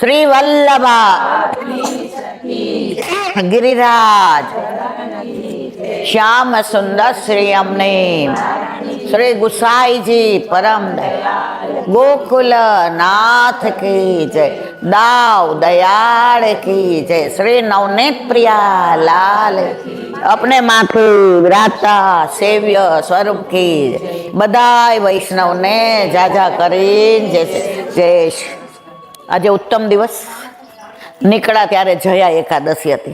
શ્રી વલ્લભા ગિરિરાજ શ્યામ સુંદર શ્રી અમને શ્રી ગુસાઈજી પરમ ગોકુલ નાથ કી જય, દાવ દયાળ કી જય, શ્રી નવनीत પ્રિયા લાલ अपने माथे विराजता सेव्य स्वरूप की बधाई वैष्णव ने जाजा करीन जय। आज उत्तम दिवस નીકળ્યા ત્યારે જયા એકાદશી હતી।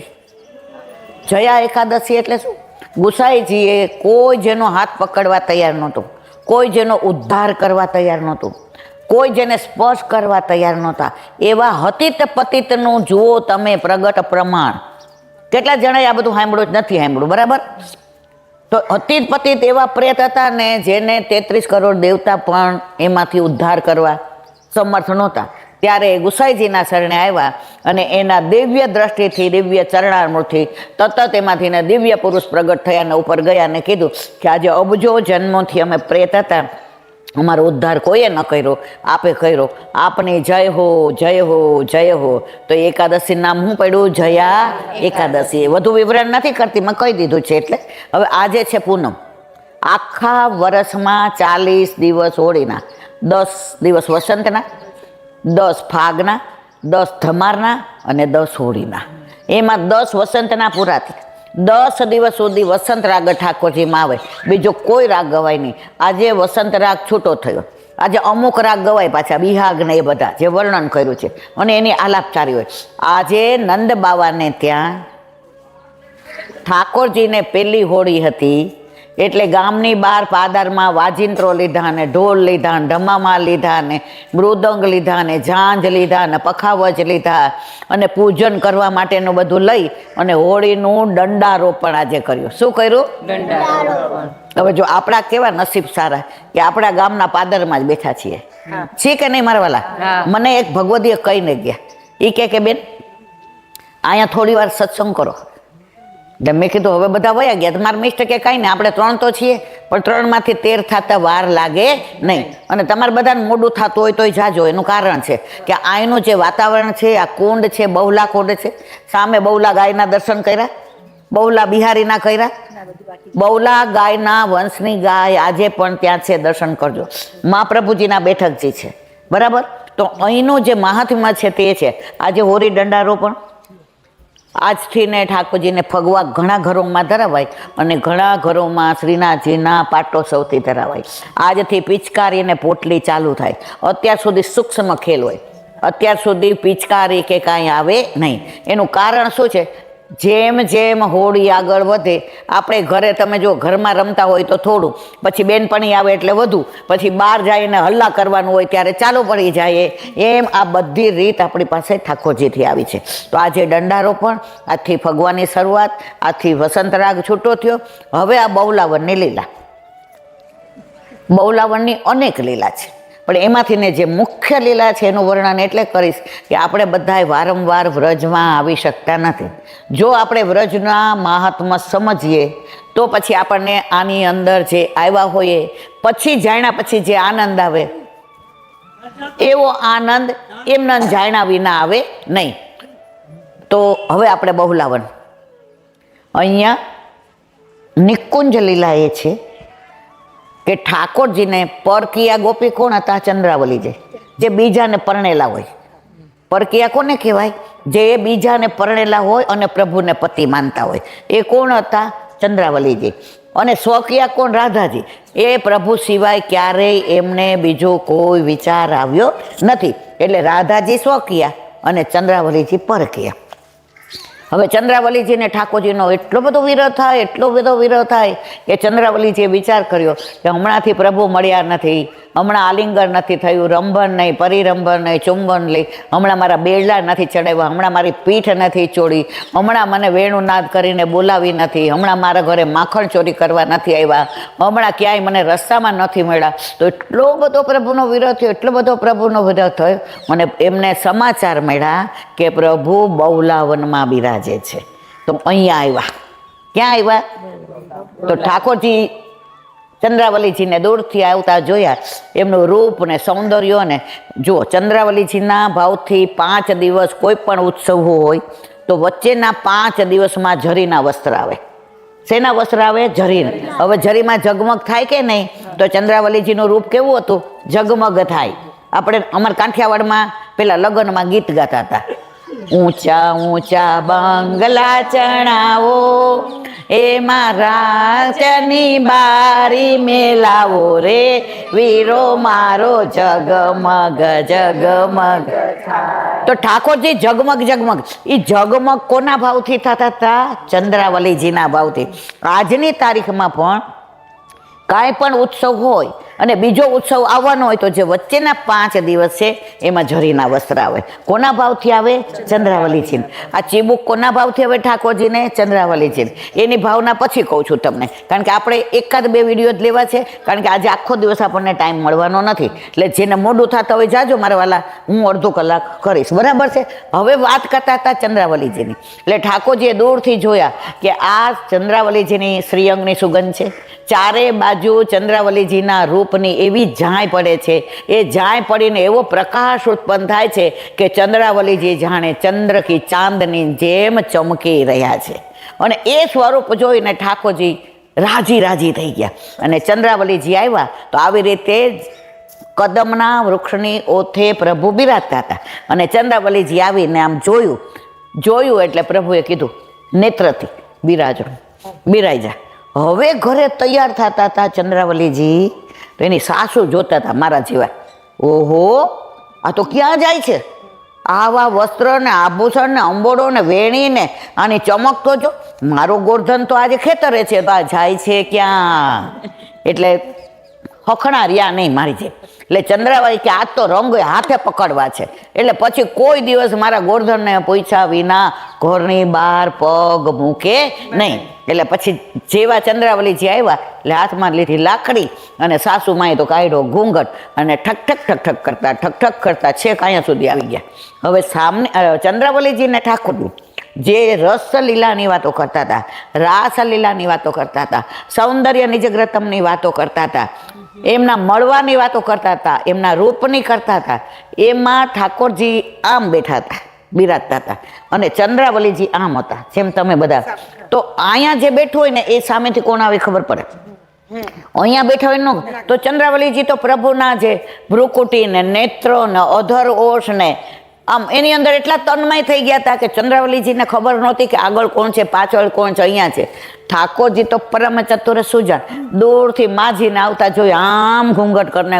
જયા એકાદશી એટલે શું? ગુસાઈજીએ કોઈ જેનો હાથ પકડવા તૈયાર નહોતું, કોઈ જેનો ઉદ્ધાર કરવા તૈયાર નહોતું, કોઈ જેને સ્પર્શ કરવા તૈયાર નહોતા, એવા હતીત પતિતનું જુઓ તમે પ્રગટ પ્રમાણ। કેટલા જણાએ આ બધું સાંભળ્યું જ નથી સાંભળ્યું, બરાબર? તો અતીત પતિત એવા પ્રેત હતા ને જેને 33 કરોડ દેવતા પણ એમાંથી ઉદ્ધાર કરવા સમર્થ નહોતા। ત્યારે ગુસાઈજીના શરણે આવ્યા અને એના દિવ્ય દ્રષ્ટિથી, દિવ્ય ચરણામૃતથી તતત એમાંથીને દિવ્ય પુરુષ પ્રગટ થયા અને ઉપર ગયા અને કીધું કે આજે અબજો જન્મોથી અમે પ્રેત હતા, અમારો ઉદ્ધાર કોઈએ ન કર્યો, આપે કર્યો, આપની જય હો જય હો જય હો। તો એકાદશી નામ શું પડ્યું? જયા એકાદશી। વધુ વિવરણ નથી કરતી, મેં કહી દીધું છે। એટલે હવે આજે છે પૂનમ। આખા વર્ષમાં 40 દિવસ હોળીના, 10 દિવસ વસંતના, 10 ફાગના, 10 ધમારના અને 10 હોળીના। એમાં 10 વસંતના પૂરા થયા। 10 દિવસ સુધી વસંત રાગ ઠાકોરજીમાં આવે, બીજો કોઈ રાગ ગવાય નહીં। આજે વસંત રાગ છૂટો થયો, આજે અમુક રાગ ગવાય પાછા, બિહાગ ને એ બધા જે વર્ણન કર્યું છે અને એની આલાપચારી હોય। આજે નંદ બાવાને ત્યાં ઠાકોરજીને પેલી હોળી હતી એટલે ગામની બહાર પાદરમાં વાજિંત્રો લીધા ને ઢોલ લીધા ને ઢમામા લીધા ને મૃદંગ લીધા ને ઝાંઝ લીધા ને પખાવજ લીધા અને પૂજન કરવા માટેનું બધું લઈ અને હોળીનું દંડારોપણ આજે કર્યું। શું કર્યું? દંડારોપણ। હવે જો આપણા કેવા નસીબ સારા કે આપણા ગામના પાદરમાં જ બેઠા છીએ, છે કે નહીં મારા વાલા? મને એક ભગવદીએ કહીને ગયા, એ કે બેન અહીંયા થોડી વાર સત્સંગ કરો। મેં કીધું હવે બધા વયા ગયા, મારા મિસ્ટર કે કાંઈ નહીં, આપણે 3 તો છીએ પણ 3 માંથી 13 થતા વાર લાગે નહીં, અને તમારે બધાને મોડું થતું હોય તોય જાજો। એનું કારણ છે કે અહીંનું જે વાતાવરણ છે, આ કુંડ છે, બહુલા કુંડ છે, સામે બહુલા ગાયના દર્શન કર્યા, બહુલા બિહારીના કર્યા, બહુલા ગાયના વંશની ગાય આજે પણ ત્યાં છે, દર્શન કરજો। મહાપ્રભુજીના બેઠકજી છે, બરાબર? તો અહીંનું જે મહાત્મ્ય છે તે છે આજે હોળી દંડારોપણ। આજથી ને ઠાકોરજીને ફગવા ઘણા ઘરોમાં ધરાવાય અને ઘણા ઘરોમાં શ્રીનાથજીના પાટોત્સવથી ધરાવાય। આજથી પિચકારી અને પોટલી ચાલુ થાય। અત્યાર સુધી સૂક્ષ્મ ખેલ હોય, અત્યાર સુધી પિચકારી કે કાંઈ આવે નહીં। એનું કારણ શું છે? જેમ જેમ હોળી આગળ વધે, આપણે ઘરે તમે જો ઘરમાં રમતા હોય તો થોડું, પછી બેનપણી આવે એટલે વધુ, પછી બહાર જઈને હલ્લા કરવાનું હોય ત્યારે ચાલુ પડી જાય। એમ આ બધી રીત આપણી પાસે ઠાકોરજીથી આવી છે। તો આજે દંડારોપણ, આજથી ફગવાની શરૂઆત, આજથી વસંત રાગ છૂટો થયો। હવે આ બહુલાવનની લીલા, બહુલાવનની અનેક લીલા છે પણ એમાંથી ને જે મુખ્ય લીલા છે એનું વર્ણન એટલે કરીશ કે આપણે બધાય વારંવાર વ્રજમાં આવી શકતા નથી। જો આપણે વ્રજના મહાત્મા સમજીએ તો પછી આપણને આની અંદર જે આવ્યા હોઈએ પછી જાણ્યા પછી જે આનંદ આવે એવો આનંદ એમને જાણ્યા વિના આવે નહીં। તો હવે આપણે બહુલાવન, અહીંયા નિકુંજ લીલા એ છે કે ઠાકોરજીને પરકિયા ગોપી કોણ હતા? ચંદ્રાવલીજી, જે બીજાને પરણેલા હોય। પરકિયા કોને કહેવાય? જે બીજાને પરણેલા હોય અને પ્રભુને પતિ માનતા હોય, એ કોણ હતા? ચંદ્રાવલીજી। અને સ્વકિયા કોણ? રાધાજી। એ પ્રભુ સિવાય ક્યારેય એમને બીજો કોઈ વિચાર આવ્યો નથી, એટલે રાધાજી સ્વકિયા અને ચંદ્રાવલીજી પરકિયા। હવે ચંદ્રાવલીજીને ઠાકોરજીનો એટલો બધો વિરહ થાય, એટલો બધો વિરહ થાય કે ચંદ્રાવલીજીએ વિચાર કર્યો કે હમણાંથી પ્રભુ મળ્યા નથી, હમણાં આલિંગન નથી થયું, રંભન નહીં, પરિરંભન નહીં, ચુંબન લઈ, હમણાં મારા બેડા નથી ચડાવ્યા, હમણાં મારી પીઠ નથી ચોડી, હમણાં મને વેણુનાદ કરીને બોલાવી નથી, હમણાં મારા ઘરે માખણ ચોરી કરવા નથી આવ્યા, હમણાં ક્યાંય મને રસ્તામાં નથી મળ્યા। તો એટલો બધો પ્રભુનો વિરહ થયો, એટલો બધો પ્રભુનો વિરહ થયો, મને એમને સમાચાર મળ્યા કે પ્રભુ બહુલાવનમાં બિરાજે છે। તો અહીંયા આવ્યા। ક્યાં આવ્યા? તો ઠાકોરજી ચંદ્રાવલીજીને દૂરથી આવતા જોયા, એમનું રૂપ ને સૌંદર્ય ને જુઓ. ચંદ્રાવલીજીના ભાવથી 5 દિવસ કોઈ પણ ઉત્સવ હોય તો વચ્ચેના 5 દિવસમાં જરીના વસ્ત્ર આવે. શેના વસ્ત્ર આવે? જરીના. હવે જરીમાં ઝગમગ થાય કે નહીં? તો ચંદ્રાવલીજીનું રૂપ કેવું હતું? ઝગમગ થાય. આપણે અમારા કાઠિયાવાડમાં પેલા લગ્નમાં ગીત ગાતા હતા, ઊંચા ઊંચા બંગલા ચણાવો એમાં રાજની બારી મેલાવો રે, વીરો મારો જગમગ જગમગ. તો ઠાકોરજી ઝગમગ ઝગમગ, એ ઝગમગ કોના ભાવથી થતા હતા? ચંદ્રાવલીજીના ભાવથી. આજની તારીખમાં પણ કાંઈ પણ ઉત્સવ હોય અને બીજો ઉત્સવ આવવાનો હોય તો જે વચ્ચેના 5 દિવસ છે એમાં જરીના વસ્ત્ર આવે. કોના ભાવથી આવે? ચંદ્રાવલીજીને. આ ચીબુક કોના ભાવથી આવે? ઠાકોરજીને, ચંદ્રાવલીજીને. એની ભાવના પછી કહું છું તમને, કારણ કે આપણે 1-2 વિડીયો જ લેવા છે, કારણ કે આજે આખો દિવસ આપણને ટાઈમ મળવાનો નથી. એટલે જેને મોડું થતા હોય જાજો મારા વાલા, હું અડધો કલાક કરીશ, બરાબર છે. હવે વાત કરતા હતા ચંદ્રાવલીજીની. એટલે ઠાકોરજીએ દૂરથી જોયા કે આ ચંદ્રાવલીજીની શ્રીઅંગની સુગંધ છે. ચારે બાજુ ચંદ્રાવલીજીના રૂપની એવી ઝાંય પડે છે, એ ઝાંય પડીને એવો પ્રકાશ ઉત્પન્ન થાય છે કે ચંદ્રાવલીજી જાણે ચંદ્ર કી ચાંદની જેમ ચમકી રહ્યા છે. અને એ સ્વરૂપ જોઈને ઠાકોરજી રાજી રાજી થઈ ગયા. અને ચંદ્રાવલીજી આવ્યા તો આવી રીતે કદમના વૃક્ષની ઓથે પ્રભુ બિરાજતા હતા. અને ચંદ્રાવલીજી આવીને આમ જોયું એટલે પ્રભુએ કીધું, નેત્રથી બિરાજો, બિરાઈ જા. હવે ઘરે તૈયાર થતા હતા ચંદ્રાવલીજી, તો એની સાસુ જોતા હતા મારા જેવા, ઓહો આ તો ક્યાં જાય છે? આવા વસ્ત્ર ને આભૂષણ ને અંબોડો ને વેણી ને આની ચમક તો જો, મારો ગોરધન તો આજે ખેતરે છે, તો આ જાય છે ક્યાં? એટલે હખણા રહ્યા નહીં મારી જેમ. એટલે ચંદ્રાવલી કે આ તો રંગ હાથે પકડવા છે. એટલે પછી કોઈ દિવસ મારા ગોરધનને પૂછ્યા વિના ઘરની બહાર પગ મૂકે નહીં. એટલે પછી જેવા ચંદ્રાવલીજી આવ્યા એટલે હાથમાં લીધી લાકડી અને સાસુમાએ તો કાઢ્યો ઘૂંઘટ અને ઠક કરતા છેક અહીંયા સુધી આવી ગયા. હવે સામને ચંદ્રાવલીજીને ઠાકોરજી જે રસલીલાની વાતો કરતા હતા, રાસલીલાની વાતો કરતા હતા, સૌંદર્ય નિજગ્રતમની વાતો કરતા હતા, એમના મળવાની વાતો કરતા હતા, એમના રૂપની કરતા હતા, એમાં ઠાકોરજી આમ બેઠા હતા, બિરાજતા હતા અને ચંદ્રાવલીજી આમ હતા જેમ તમે બધા. તો અહીંયા જે બેઠો હોય ને એ સામેથી કોણ આવે ખબર પડે. અહીંયા બેઠા હોય ન તો ચંદ્રાવલીજી તો પ્રભુના જે ભ્રુકુટી ને નેત્રો ને અધર ઓશ ને આમ એની અંદર એટલા તન્મય થઈ ગયા હતા કે ચંદ્રાવલીજીને ખબર નહોતી કે આગળ કોણ છે, પાછળ કોણ છે, અહીંયા છે. ઠાકોરજી તો પરમ ચતુર સુજાન, દૂરથી માજીને આવતા જોઈ આમ ઘૂંઘટ કરીને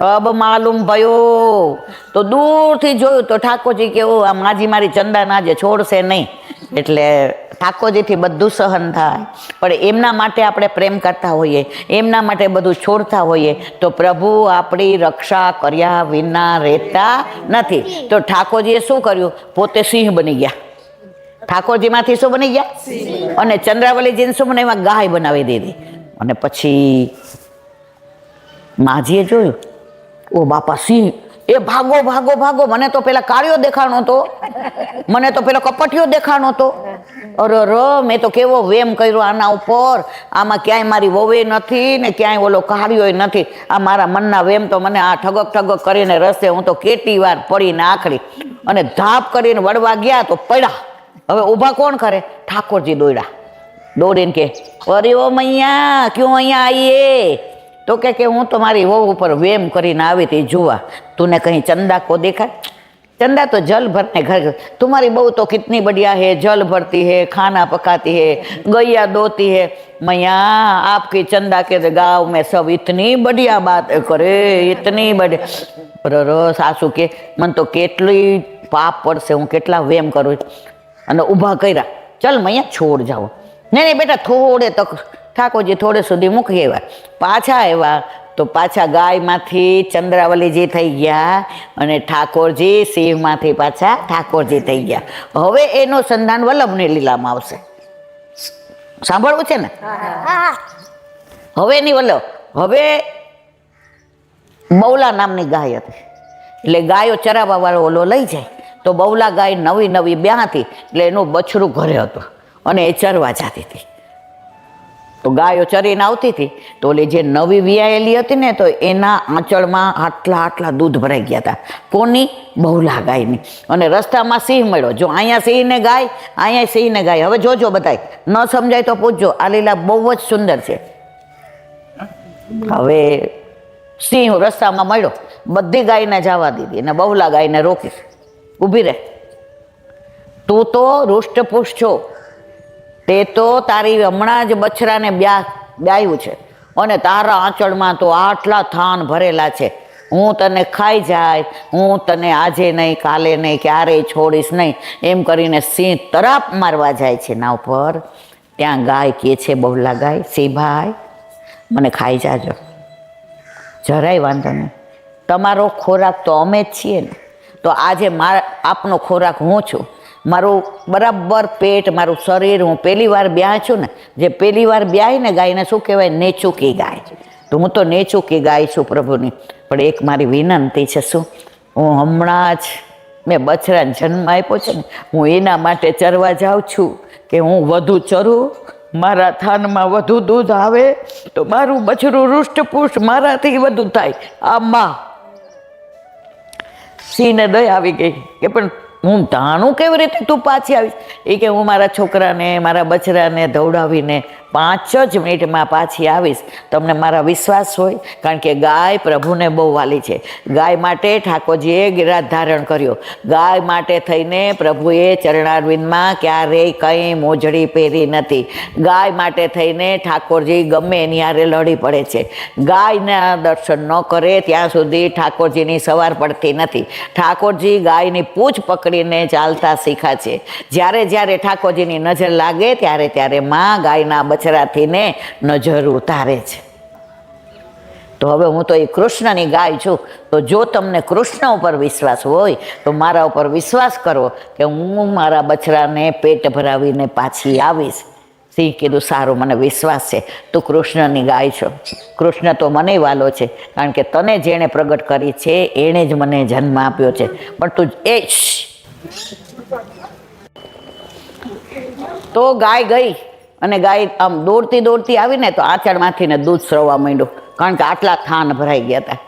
અબ માલુમ ભયો. તો દૂરથી જોયું તો ઠાકોરજી કેવું, આ માજી મારી ચંદા ના જે છોડશે નહીં. એટલે ઠાકોરજીથી બધું સહન થાય, પણ એમના માટે આપણે પ્રેમ કરતા હોઈએ, એમના માટે બધું છોડતા હોઈએ તો પ્રભુ આપણી રક્ષા કર્યા વિના રહેતા નથી. તો ઠાકોરજીએ શું કર્યું? પોતે સિંહ બની ગયા. ઠાકોરજીમાંથી શું બની ગયા? અને ચંદ્રાવલીજીને શું બનાવ્યા? ગાય બનાવી દીધી. અને પછી માજીએ જોયું, ઓ બાપા સિંહ, એ ભાગો ભાગો ભાગો. મને તો પેલા કાળિયો દેખાણો હતો, મને તો પેલો કપટિયો દેખાણો હતો. અરે મેં તો કેવો વેમ કર્યો આના ઉપર. આમાં ક્યાંય મારી વહુએ નથી ને ક્યાંય ઓલો કાળિયો નથી. આ મારા મનના વેમ તો મને આ ઠગક કરીને રસ્તે હું તો કેટલી વાર પડીને આખડી અને ધાપ કરીને વળવા ગયા તો પડ્યા. હવે ઊભા કોણ કરે? ઠાકોરજી દોડીને કે, અરે ઓ મૈયા ક્यों અહીંયા આવીએ? તો કે હું તો મારી વહુ ઉપર વેમ કરીને આવી હતી જોવા. તુને કहीं चंदा को देखा? चंदा तो जल भरने घर, तुम्हारी बहू तो कितनी बढ़िया है, जल भरती है, खाना पकाती है, गैया दोती है. मैया आपकी चंदा के गाँव में सब इतनी बढ़िया बात करे, इतनी बढ़िया. सासू के मन तो કેટલી પાપ પડશે, હું કેટલા વેમ કરું. અને ઊભા કર્યા, ચલ મૈયા છોડ જાઓ. નહીં બેટા થોડે તક. ઠાકોરજી થોડે સુધી મૂકી આવ્યા. પાછા આવ્યા તો પાછા ગાયમાંથી ચંદ્રાવલીજી થઈ ગયા અને ઠાકોરજી સિંહમાંથી પાછા ઠાકોરજી થઈ ગયા. હવે એનું સંધાન વલ્લભની લીલામાં આવશે. સાંભળવું છે ને? હવે એની વલ્લભ, હવે બૌલા નામની ગાય હતી. એટલે ગાયો ચરાવવા વાળો ઓલો લઈ જાય તો બૌલા ગાય નવી બ્યાહતી, એટલે એનું બછડું ઘરે હતું અને એ ચરવા જતી હતી. તો ગાયો ચરીને આવતી હતી તો ઓલી જે નવી વિયાયેલી હતી ને તો એના આંચળમાં આટલા દૂધ ભરાઈ ગયા હતા. કોની? બહુલા ગાયની. અને રસ્તામાં સિંહ મળ્યો. જો અહીંયા સિંહને ગાય, અહીંયા સિંહને ગાય. હવે જોજો બધાય, ન સમજાય તો પૂછજો. આ લીલા બહુ જ સુંદર છે. હવે સિંહ રસ્તામાં મળ્યો, બધી ગાયને જવા દીધી અને બહુલા ગાયને રોકી. ઊભી રહે, તું તો રૂષ્ટપુષ્ટ છો, તે તો તારી હમણાં જ બછરાને બ્યાયું છે અને તારા આંચળમાં તો આટલા થાન ભરેલા છે. હું તને ખાઈ જાય, હું તને આજે નહીં, કાલે નહીં, ક્યારેય છોડીશ નહીં, એમ કરીને સિંહ તરાપ મારવા જાય છે ના ઉપર. ત્યાં ગાય કહે છે, બહુલા ગાય, સિંહ ભાઈ મને ખાઈ જાજો, જરાય વાંધો નહીં, તમારો ખોરાક તો અમે જ છીએ ને. તો આજે આપનો ખોરાક હું છું. મારું બરાબર પેટ, મારું શરીર, હું પહેલી વાર બ્યાહ છું ને, જે પહેલી વાર બ્યાય ને ગાયને શું કહેવાય? નેચુકી ગાય. તો હું તો નેચુકી ગાય છું પ્રભુની. પણ એક મારી વિનંતી છે, શું? હું હમણાં જ મેં બછરાને જન્મ આપ્યો છે ને, હું એના માટે ચરવા જાઉં છું કે હું વધુ ચરું, મારા થાનમાં વધુ દૂધ આવે તો મારું બછરું રૂષ્ટપુષ્ટ મારાથી વધુ થાય. આ માં સિંહને દયા આવી ગઈ કે પણ હું જાણું કેવી રીતે તું પાછી આવીશ? એ કે હું મારા છોકરાને, મારા બછરાને દौડાવીને 5 જ મિનિટમાં પાછી આવીશ. તમને મારા વિશ્વાસ હોય? કારણ કે ગાય પ્રભુને બહુ વાલી છે. ગાય માટે ઠાકોરજીએ ગિરાજ ધારણ કર્યો. ગાય માટે થઈને પ્રભુએ ચરણારવિંદમાં ક્યારેય કંઈ મોજડી પહેરી નથી. ગાય માટે થઈને ઠાકોરજી ગમે એની હારે લડી પડે છે. ગાયના દર્શન ન કરે ત્યાં સુધી ઠાકોરજીની સવાર પડતી નથી. ઠાકોરજી ગાયની પૂંછ પકડીને ચાલતા શીખા છે. જ્યારે જ્યારે ઠાકોરજીની નજર લાગે ત્યારે ત્યારે માં ગાયના બછરાથી ને નજર ઉતારે છે. તો હવે હું તો એ કૃષ્ણની ગાય છું. તો જો તમને કૃષ્ણ ઉપર વિશ્વાસ હોય તો મારા ઉપર વિશ્વાસ કરો કે હું મારા બછરાને પેટ ભરાવીને પાછી આવીશ. સિંહ કીધું, સારું, મને વિશ્વાસ છે, તું કૃષ્ણની ગાય છો. કૃષ્ણ તો મને વાલો છે, કારણ કે તને જેણે પ્રગટ કરી છે એણે જ મને જન્મ આપ્યો છે. પણ તું તો ગાય ગઈ અને ગાય આમ દોડતી આવીને તો આંચળમાંથી ને દૂધ સ્રવવા માંડ્યું, કારણ કે આટલા થાન ભરાઈ ગયા હતા.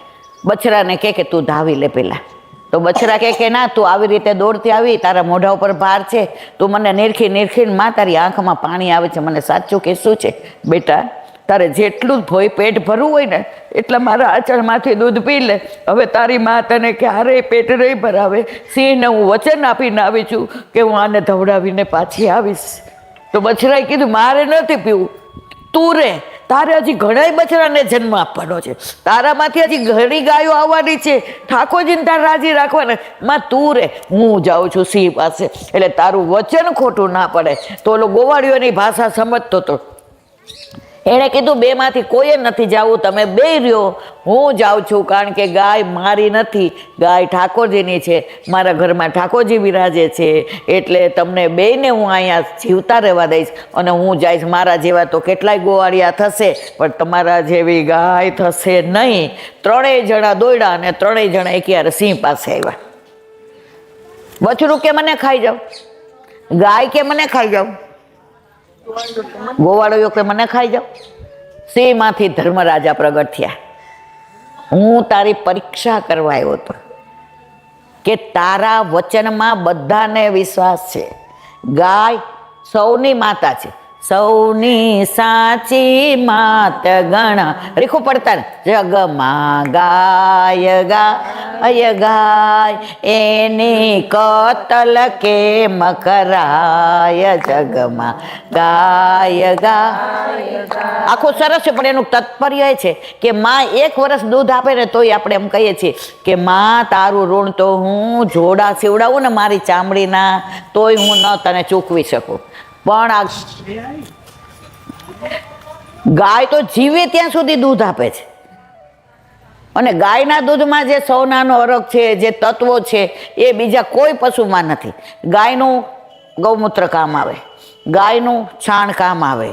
બછરાને કે તું ધાવી લે પેલા. તો બછરા કે ના, તું આવી રીતે દોડતી આવી, તારા મોઢા ઉપર ભાર છે, તું મને નિરખીને માં તારી આંખમાં પાણી આવે છે, મને સાચું કે શું છે? બેટા, તારે જેટલું જ ભોય પેટ ભરવું હોય ને એટલે મારા આંચળમાંથી દૂધ પી લે. હવે તારી માં તને ક્યારેય પેટ નહીં ભરાવે. સિંહને હું વચન આપીને આવી છું કે હું આને ધવડાવીને પાછી આવીશ. તો બછરાએ કીધું, મારે નથી પીવું, તું રે, તારે હજી ઘણા બછરાને જન્મ આપવાનો છે, તારામાંથી હજી ઘણી ગાયો આવવાની છે, ઠાકોરજીને તારે રાજી રાખવાના. માં તું રે, હું જાઉં છું સિંહ પાસે, એટલે તારું વચન ખોટું ના પડે. તો ઓલો ગોવાળીઓની ભાષા સમજતો હતો. એણે કીધું, બેમાંથી કોઈએ નથી જવું, તમે બે રહ્યો, હું જાઉં છું, કારણ કે ગાય મારી નથી, ગાય ઠાકોરજીની છે, મારા ઘરમાં ઠાકોરજી બિરાજે છે, એટલે તમને બેયને હું અહીંયા જીવતા રહેવા દઈશ અને હું જઈશ. મારા જેવા તો કેટલાય ગોવાળિયા થશે, પણ તમારા જેવી ગાય થશે નહીં. 3 જણા દોડ્યા અને 3 જણા એકયારે સિંહ પાસે આવ્યા. બછડું કે મને ખાઈ જાવ, ગાય કે મને ખાઈ જાવ, ગોવાળીઓ કે મને ખાઈ જાવ. સિંહમાંથી ધર્મરાજા પ્રગટ થયા. હું તારી પરીક્ષા કરવા આવ્યો હતો કે તારા વચનમાં બધાને વિશ્વાસ છે. ગાય સૌની માતા છે, સૌની સાચી માત ગણા. રીખું પડતા ને, જગમાં ગાય ગાય ગાય, એની કતલ કેમ કરાય, જગમાં ગાય ગાય. આખું સરસ છે, પણ એનું તાત્પર્ય એ છે કે માં 1 વર્ષ દૂધ આપે ને તોય આપણે એમ કહીએ છીએ કે માં તારું ઋણ તો હું જોડા સીવડાવું ને મારી ચામડીના, તોય હું ન તને ચૂકવી શકું. પણ આ ગાય તો જીવે ત્યાં સુધી દૂધ આપે છે. અને ગાયના દૂધમાં જે સોનાનો અરગ છે, જે તત્વો છે, એ બીજા કોઈ પશુમાં નથી. ગાયનું ગૌમૂત્ર કામ આવે, ગાયનું છાણ કામ આવે,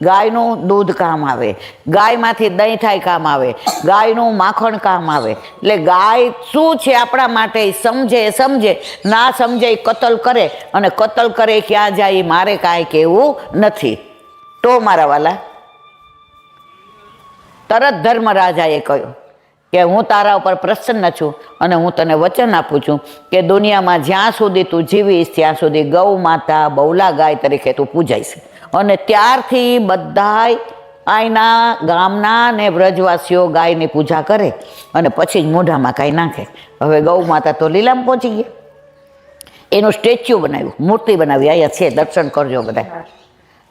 ગાયનું દૂધ કામ આવે, ગાયમાંથી દહીં થાય કામ આવે, ગાયનું માખણ કામ આવે. એટલે ગાય શું છે આપણા માટે સમજે, ના સમજે કતલ કરે, અને કતલ કરે ક્યાં જાય મારે કાંઈ કહેવું નથી. તો મારા વાલા, તરત ધર્મરાજાએ કહ્યું કે હું તારા ઉપર પ્રસન્ન છું અને હું તને વચન આપું છું કે દુનિયામાં જ્યાં સુધી તું જીવીશ ત્યાં સુધી ગૌ માતા બહુલા ગાય તરીકે તું પૂજાઈશ. અને ત્યારથી બધાય અહીંના ગામના ને વ્રજવાસીઓ ગાયની પૂજા કરે અને પછી જ મોઢામાં કાંઈ નાખે. હવે ગૌ માતા તો લીલામ પહોંચી ગયા. એનું સ્ટેચ્યુ બનાવ્યું, મૂર્તિ બનાવી, અહીંયા છે, દર્શન કરજો બધા.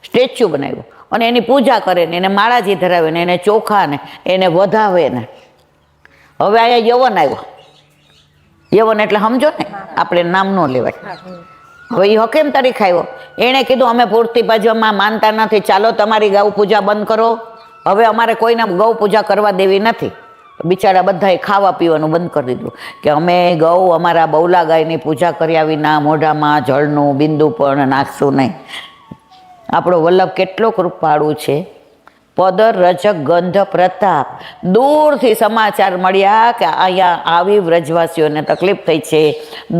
સ્ટેચ્યુ બનાવ્યું અને એની પૂજા કરે ને એને માળાજી ધરાવે ને એને ચોખા ને એને વધાવે ને. હવે અહીંયા યવન આવ્યો. યવન એટલે સમજો ને, આપણે નામ ન લેવાય. હવે એ હકીમ તરીકે આવ્યો. એણે કીધું અમે પૂર્તિ પૂજવામાં માનતા નથી, ચાલો તમારી ગૌ પૂજા બંધ કરો, હવે અમારે કોઈને ગૌ પૂજા કરવા દેવી નથી. બિચારા બધાએ ખાવા પીવાનું બંધ કરી દીધું કે અમે ગૌ અમારા બહુલા ગાયની પૂજા કર્યા વિના મોઢામાં જળનું બિંદુ પણ નાખશું નહીં. આપણો વલ્લભ કેટલો કૃપાળુ છે. પદર રજક ગંધ પ્રતાપ. દૂરથી સમાચાર મળ્યા કે અહીંયા આવી વ્રજવાસીઓને તકલીફ થઈ છે.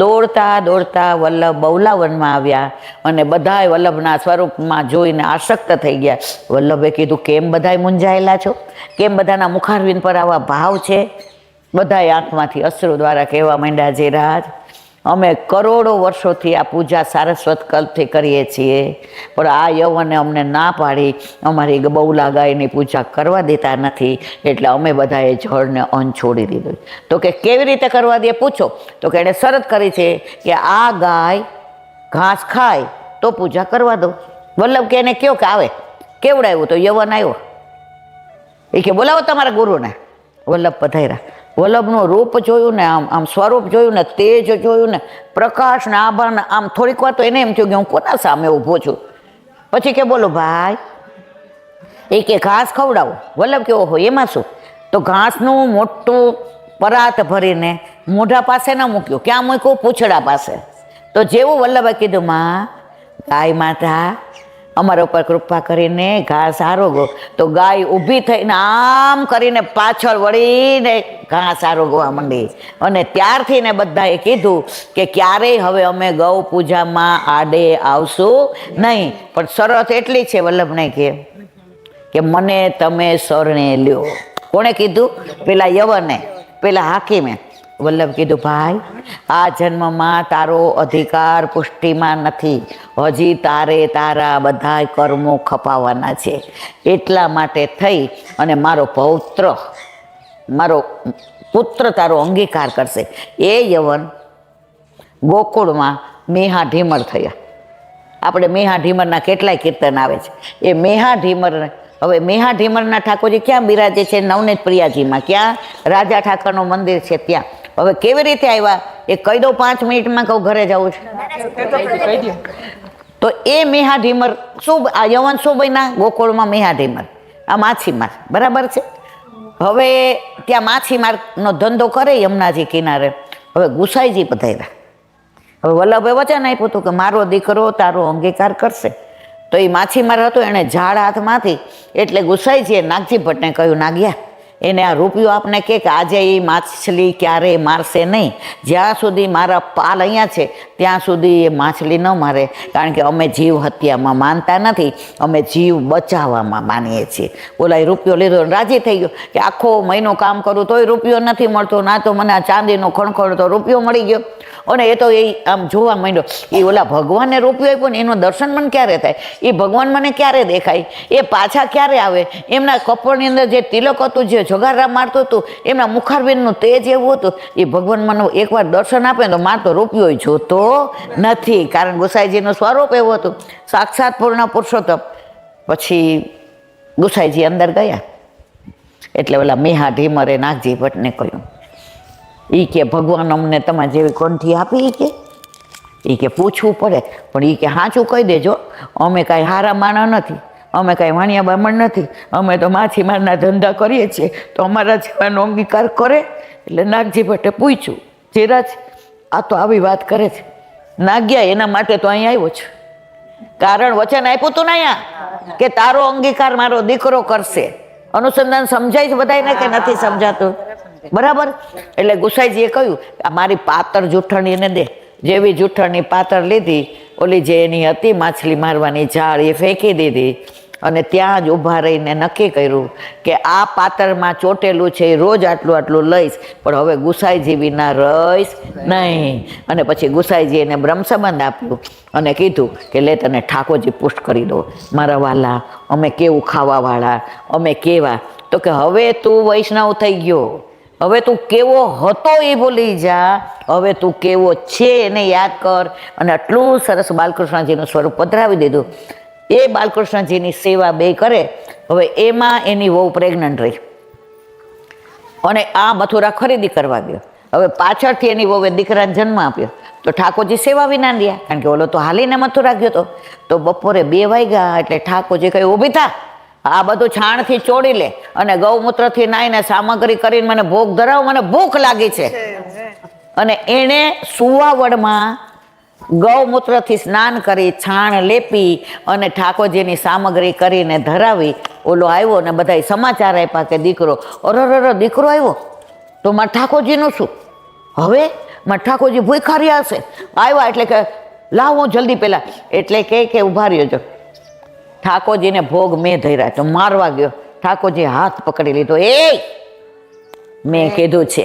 દોડતા દોડતા વલ્લભ બહુલાવનમાં આવ્યા અને બધાય વલ્લભના સ્વરૂપમાં જોઈને આસક્ત થઈ ગયા. વલ્લભે કીધું કેમ બધાય મૂંઝાયેલા છો, કેમ બધાના મુખારવિંદ પર આવા ભાવ છે? બધાય આંખમાંથી અશ્રુ દ્વારા કહેવા માંડ્યા, જે રાજ અમે કરોડો વર્ષોથી આ પૂજા સારસ્વત કલ્પથી કરીએ છીએ, પણ આ યવને અમને ના પાડી અમારી બહુલા ગાયની પૂજા કરવા દેતા નથી, એટલે અમે બધાએ જળને અન્ન છોડી દીધું. તો કે કેવી રીતે કરવા દે પૂછો? તો કે એણે શરત કરી છે કે આ ગાય ઘાસ ખાય તો પૂજા કરવા દો. વલ્લભ કે એને કયો કે આવે. કેવડાવ્યું તો યવન આવ્યો. એ કે બોલાવો તમારા ગુરુને. વલ્લભ પધાર્યા. વલ્લભનું રૂપ જોયું ને, આમ સ્વરૂપ જોયું ને, તેજ જોયું ને, પ્રકાશ ને આભા, આમ થોડીક વાર તો એને એમ થયું કે હું કોના સામે ઊભો છું. પછી કે બોલો ભાઈ. એ કે ઘાસ ખવડાવો. વલ્લભ કે ઓહો એમાં શું? તો ઘાસનું મોટું પરાત ભરીને મોઢા પાસે ના મૂક્યું. ક્યાં મૂક્યું? પૂંછડા પાસે. તો જેવું વલ્લભે કીધું, માં ગાય માતા અમારા ઉપર કૃપા કરીને ઘાસ આરોગો, તો ગાય ઊભી થઈને આમ કરીને પાછળ વળીને ઘાસ આરોગવા માંડી. અને ત્યારથી ને બધાએ કીધું કે ક્યારેય હવે અમે ગૌ પૂજામાં આડે આવશું નહીં, પણ શરત એટલી છે વલ્લભને કે મને તમે શરણે લ્યો. કોણે કીધું? પેલા યવને, પેલા હાકીમે. વલ્લભ કીધું ભાઈ આ જન્મમાં તારો અધિકાર પુષ્ટિમાં નથી, હજી તારે તારા બધા કર્મો ખપાવવાના છે. એટલા માટે થઈ અને મારો પુત્ર તારો અંગીકાર કરશે. એ યવન ગોકુળમાં મેહા ઢીમર થયા. આપણે મેહા ઢીમરના કેટલાય કીર્તન આવે છે. એ મેહા ઢીમર, હવે મેહા ઢીમરના ઠાકોરજી ક્યાં બિરાજે છે? નવનીત પ્રિયાજીમાં. ક્યાં? રાજા ઠાકરનું મંદિર છે ત્યાં. હવે કેવી રીતે આવ્યા એ કહી દો 5 મિનિટમાં, કહું ઘરે જવું છે તો એ મેહા ઢીમર શું, આ યવન શું બન્યા? ગોકુળમાં મેહા ઢીમર, આ માછીમાર. બરાબર છે. હવે ત્યાં માછીમારનો ધંધો કરે યમુનાજી કિનારે. હવે ગુસાઈજી પધાર્યા. હવે વલ્લભે વચન આપ્યું હતું કે મારો દીકરો તારો અંગીકાર કરશે. તો એ માછીમાર હતો, એણે ઝાડ હાથમાંથી, એટલે ગુસાઈજીએ નાગજી ભટ્ટને કહ્યું, નાગ્યા એને આ રૂપિયો આપને કે આજે એ માછલી ક્યારેય મારશે નહીં. જ્યાં સુધી મારા પાલ અહીંયા છે ત્યાં સુધી એ માછલી ન મારે, કારણ કે અમે જીવ હત્યામાં માનતા નથી, અમે જીવ બચાવવામાં માનીએ છીએ. ઓલા રૂપિયો લીધો, રાજી થઈ ગયો કે આખો મહિનો કામ કરું તોય રૂપિયો નથી મળતો, ના તો મને આ ચાંદીનો ખણખણ તો રૂપિયો મળી ગયો. અને એ તો એ આમ જોવા માંડ્યો, એ ઓલા ભગવાનને રૂપિયો આપ્યો ને એનું દર્શન મને ક્યારે થાય? એ ભગવાન મને ક્યારે દેખાય? એ પાછા ક્યારે આવે? એમના કપડની અંદર જે તિલક હતું, જે જગારા મારતું હતું, એમના મુખારબિંદનું તેજ એવું હતું, એ ભગવાન મને એકવાર દર્શન આપે તો માર તો રૂપિયો જોતો નથી, કારણ ગુસાઈજીનું સ્વરૂપ એવું હતું, સાક્ષાત પૂર્ણ પુરુષોત્તમ. પછી ગુસાઈજી અંદર ગયા એટલે ઓલા મેહા ઢીમરે નાગજી ભટ્ટને કહ્યું, એ કે ભગવાન અમને તમારે જેવી કંઠી આપી કે પૂછવું પડે, પણ એ કે સાચું કહી દેજો, અમે કાંઈ હારા માણા નથી, અમે કાંઈ વાણિયા બામણ નથી, અમે તો માછીમારના ધંધા કરીએ છીએ, તો અમારા જેવાનો અંગીકાર કરે. એટલે નાગજી ભટ્ટે પૂછ્યું, જેરાજ આ તો આવી વાત કરે છે. નાગ્યા એના માટે તો અહીંયા આવ્યો છે, કારણ વચન આપ્યું હતું ને અહીંયા કે તારો અંગીકાર મારો દીકરો કરશે. અનુસંધાન સમજાય છે બધાને કે નથી સમજાતું? બરાબર. એટલે ગુસાઈજીએ કહ્યું મારી પાતર જૂઠણી એને દે. જેવી જૂઠણની પાતર લીધી, ઓલી જે એની હતી માછલી મારવાની ઝાડ એ ફેંકી દીધી. અને ત્યાં જ ઊભા રહીને નક્કી કર્યું કે આ પાતરમાં ચોટેલું છે એ રોજ આટલું આટલું લઈશ, પણ હવે ગુસાઈજી વિના રહીશ નહીં. અને પછી ગુસાઈજી એને બ્રહ્મ સંબંધ આપ્યું અને કીધું કે લે તને ઠાકોરજી પુષ્ટ કરી દો. મારા વાલા, અમે કેવું ખાવાવાળા, અમે કેવા. તો કે હવે તું વૈષ્ણવ થઈ ગયો, હવે તું કેવો હતો એ ભૂલી જા, હવે તું કેવો છે એને યાદ કર. અને આટલું સરસ બાલકૃષ્ણજીનું સ્વરૂપ પધરાવી દીધું. એ બાલકૃષ્ણજીની સેવા બે કરે. હવે એમાં એની વહુ પ્રેગ્નન્ટ રહી અને આ મથુરા ખરીદી કરવા ગયો. હવે પાછળથી એની વહુએ દીકરાને જન્મ આપ્યો. તો ઠાકોરજી સેવા વિના રહ્યા, કારણ કે ઓલો તો હાલીને મથુરા ગયો હતો. તો બપોરે 2 વાગ્યા એટલે ઠાકોરજી કહ્યું, ઊભી થા, આ બધું છાણથી ચોડી લે અને ગૌમૂત્રથી નાઈને સામગ્રી કરીને મને ભોગ ધરાવ, મને ભૂખ લાગી છે. અને એણે સુવાવડમાં ગૌમૂત્રથી સ્નાન કરી છાણ લેપી અને ઠાકોરજીની સામગ્રી કરીને ધરાવી. ઓલો આવ્યો ને બધાય સમાચાર આપ્યા કે દીકરો, અરર દીકરો આવ્યો. તો મારા ઠાકોરજીનું શું હવે? મારા ઠાકોરજી ભૂખ્યા રહ્યા હશે. આવ્યા એટલે કે લાવ હું જલ્દી પેલા, એટલે કે ઉભા રહ્યો જો, ઠાકોરજીને ભોગ મેં ધર્યા. તો મારવા ગયો, ઠાકોરજી હાથ પકડી લીધો. એ મેં કીધું છે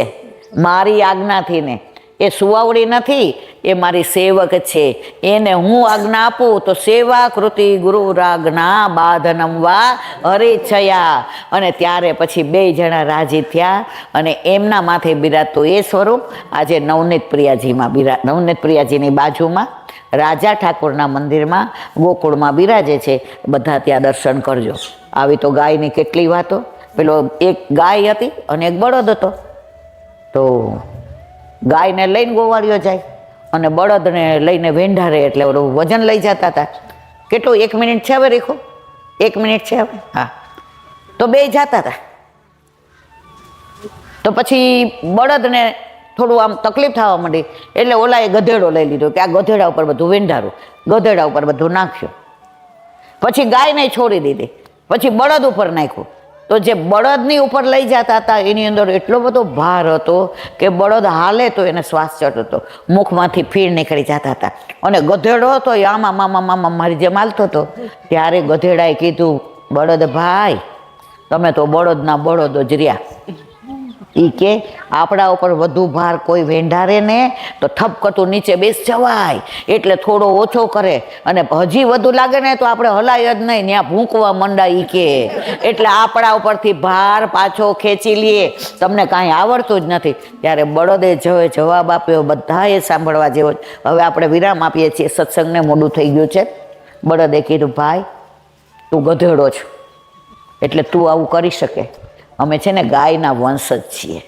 મારી આજ્ઞાથી ને, એ સુવાવડી નથી, એ મારી સેવક છે. એને હું આજ્ઞા આપું તો સેવા કૃતિ ગુરુ રાજ્ઞા બાધનમ વા હરિચ્છયા. અને ત્યારે પછી 2 જણા રાજી થયા અને એમના માથે બિરાજતું એ સ્વરૂપ આજે નવનીત પ્રિયાજીમાં નવનીત પ્રિયાજીની બાજુમાં રાજા ઠાકોરના મંદિરમાં ગોકુળમાં બિરાજે છે. બધા ત્યાં દર્શન કરજો. આવી તો ગાયની કેટલી વાતો. પેલો એક ગાય હતી અને એક બળદ હતો. તો ગાયને લઈને ગોવાળિયો જાય અને બળદને લઈને વેંઢારે, એટલે વજન લઈ જતા હતા. કેટલું 1 મિનિટ છે હવે રેખો? 1 મિનિટ છે હવે? હા. તો 2 જતા હતા. તો પછી બળદને થોડું આમ તકલીફ થવા માંડી એટલે ઓલાએ ગધેડો લઈ લીધો કે આ ગધેડા ઉપર બધું વેંઢારું, ગધેડા ઉપર બધું નાખ્યું. પછી ગાયને છોડી દીધી, પછી બળદ ઉપર નાખ્યું. તો જે બળદની ઉપર લઈ જતા હતા એની અંદર એટલો બધો ભાર હતો કે બળદ હાલે તો એને શ્વાસ ચડતો હતો, મુખમાંથી ફીણ નીકળી જતા હતા. અને ગધેડો હતો એ આમાં મામા મારી જેમ હાલતો હતો. ત્યારે ગધેડાએ કીધું, બળદ ભાઈ તમે તો બળદના બળદ જ રહ્યા. એ કે આપણા ઉપર વધુ ભાર કોઈ વેંઢારે ને તો ઠપકતું નીચે બેસ જવાય, એટલે થોડો ઓછો કરે. અને હજી વધુ લાગે ને તો આપણે હલાય જ નહીં, ત્યાં ભૂંકવા મંડાય કે. એટલે આપણા ઉપરથી ભાર પાછો ખેંચી લઈએ, તમને કાંઈ આવડતું જ નથી. ત્યારે બળદે જવાબ આપ્યો, બધાએ સાંભળવા જેવો. હવે આપણે વિરામ આપીએ છીએ, સત્સંગને મોડું થઈ ગયું છે. બળદે કીધું, ભાઈ તું ગધેડો છો એટલે તું આવું કરી શકે. અમે છે ને ગાયના વંશજ છીએ.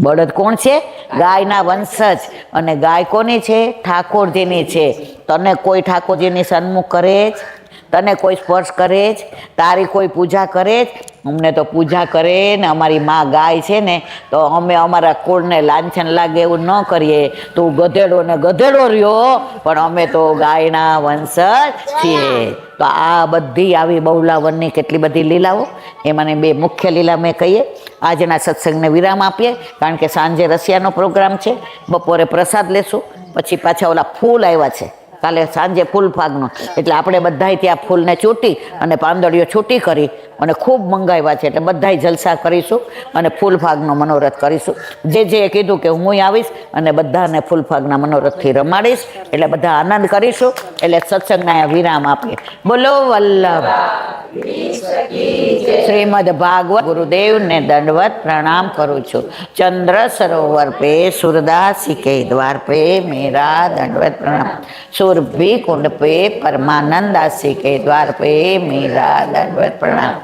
બળદ કોણ છે? ગાયના વંશજ. અને ગાય કોની છે? ઠાકોરજીની છે. તને કોઈ ઠાકોરજીની સન્મુખ કરે જ? તને કોઈ સ્પર્શ કરે જ? તારી કોઈ પૂજા કરે જ? અમને તો પૂજા કરે ને અમારી માં ગાય છે ને, તો અમે અમારા કુળને લાંછન લાગે એવું ન કરીએ. તું ગધેડો ને ગધેડો રહ્યો, પણ અમે તો ગાયના વંશજ છીએ. તો આ બધી આવી બહુલાવનની કેટલી બધી લીલાઓ, એમાંની 2 મુખ્ય લીલા મેં કહીએ. આજના સત્સંગને વિરામ આપીએ, કારણ કે સાંજે રસિયાનો પ્રોગ્રામ છે. બપોરે પ્રસાદ લેશું, પછી પાછા ઓલા ફૂલ આવ્યા છે કાલે સાંજે ફૂલ ફાગનો, એટલે આપણે બધાય ત્યાં ફૂલને ચૂંટી અને પાંદડીઓ છૂટી કરી અને ખૂબ મંગાવ્યા છે. એટલે બધાય જલસા કરીશું અને ફૂલ ફાગનો મનોરથ કરીશું. જે કીધું કે હું આવીશ અને બધાને ફૂલ ફાગના મનોરથથી રમાડીશ, એટલે બધા આનંદ કરીશું. એટલે સત્સંગના વિરામ આપીએ. બોલો વલ્લભ શ્રીમદ ભાગવત. ગુરુદેવને દંડવત પ્રણામ કરું છું. ચંદ્ર સરોવર પે સુરદાસી કે દ્વાર પે મેરા દંડવત પ્રણામ. सुरभि कुंड पे परमानंदासी के द्वार पे मेरा दंडवत प्रणाम.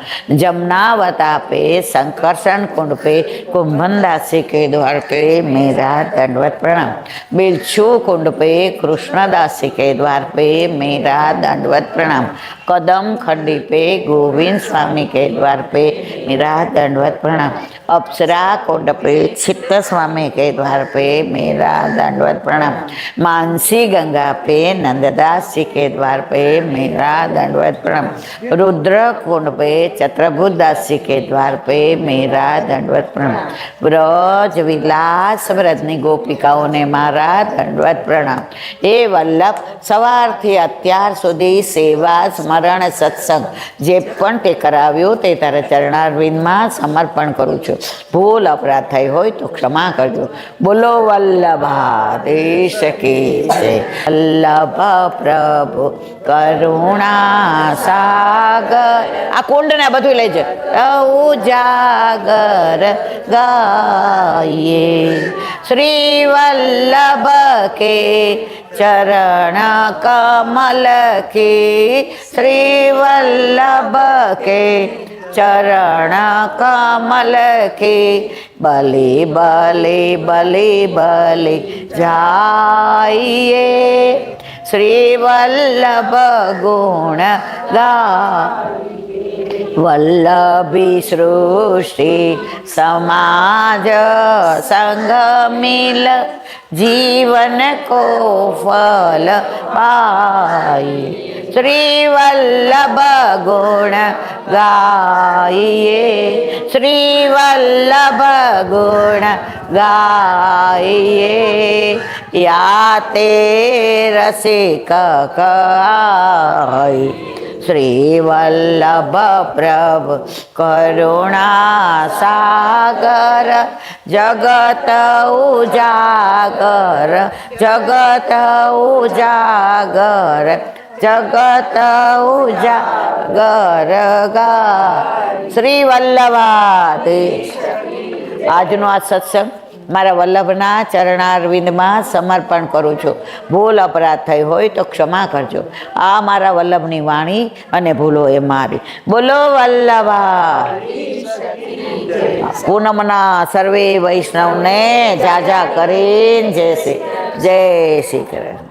जमुनावता पे संकर्षण कुंड पे कुंभनदासी के द्वार पे मेरा दंडवत प्रणाम. बिलछू कुंड पे कृष्णदासी के द्वार पे मेरा दंडवत प्रणाम. कदम खंडी पे गोविंद स्वामी के द्वार पे मेरा दंडवत प्रणाम. अप्सरा कुंड पे चित्त स्वामी के द्वार पे मेरा दंडवत प्रणाम. मानसी गंगा पे नंददास जी के द्वार पे मेरा दंडवत प्रणाम. रुद्र कुंड पे चत्रभुज दास जी के द्वार पे मेरा दंडवत प्रणाम. ब्रज विलास व्रतनी गोपिकाओं ने मारा दंडवत प्रणाम. हे वल्लभ, सवारथी અત્યાર સુધી સેવા સ્મરણ સત્સંગ જે પણ તે કરાવ્યું તે તારા ચરણારવિંદમાં સમર્પણ કરું છું. ભૂલ અપરાધ થઈ હોય તો ક્ષમા કરજો. બોલો વલ્લભાધીશ કી જય. વલ્લભ પ્રભુ કરુણા સાગર. આ કુંડ ને બધું લઈ જાય. ઉજાગર ગાઈએ શ્રી વલ્લભ કે ચરણ કમલ की श्री वल्लभ के चरण कमल की बलि बलि बलि बलि जाइए श्री वल्लभ गुण गा वल्लभी सृष्टि समाज संग मिल जीवन को फल पाए श्री वल्लभ गुण गाइए श्री वल्लभ गुण गाइए याते रसिक कहाई श्री वल्लभ प्रभु करुणा सागर जगत उजागर जगत उजागर जगत उजागर गा श्री वल्लभाधीश. આજનો આ સત્સંગ મારા વલ્લભના ચરણારવિંદમાં સમર્પણ કરું છું. ભૂલ અપરાધ થઈ હોય તો ક્ષમા કરજો. આ મારા વલ્લભની વાણી અને ભૂલો એ મારી. બોલો વલ્લભા. પૂનમના સર્વે વૈષ્ણવને જાજા કરીને જય શ્રી કૃષ્ણ.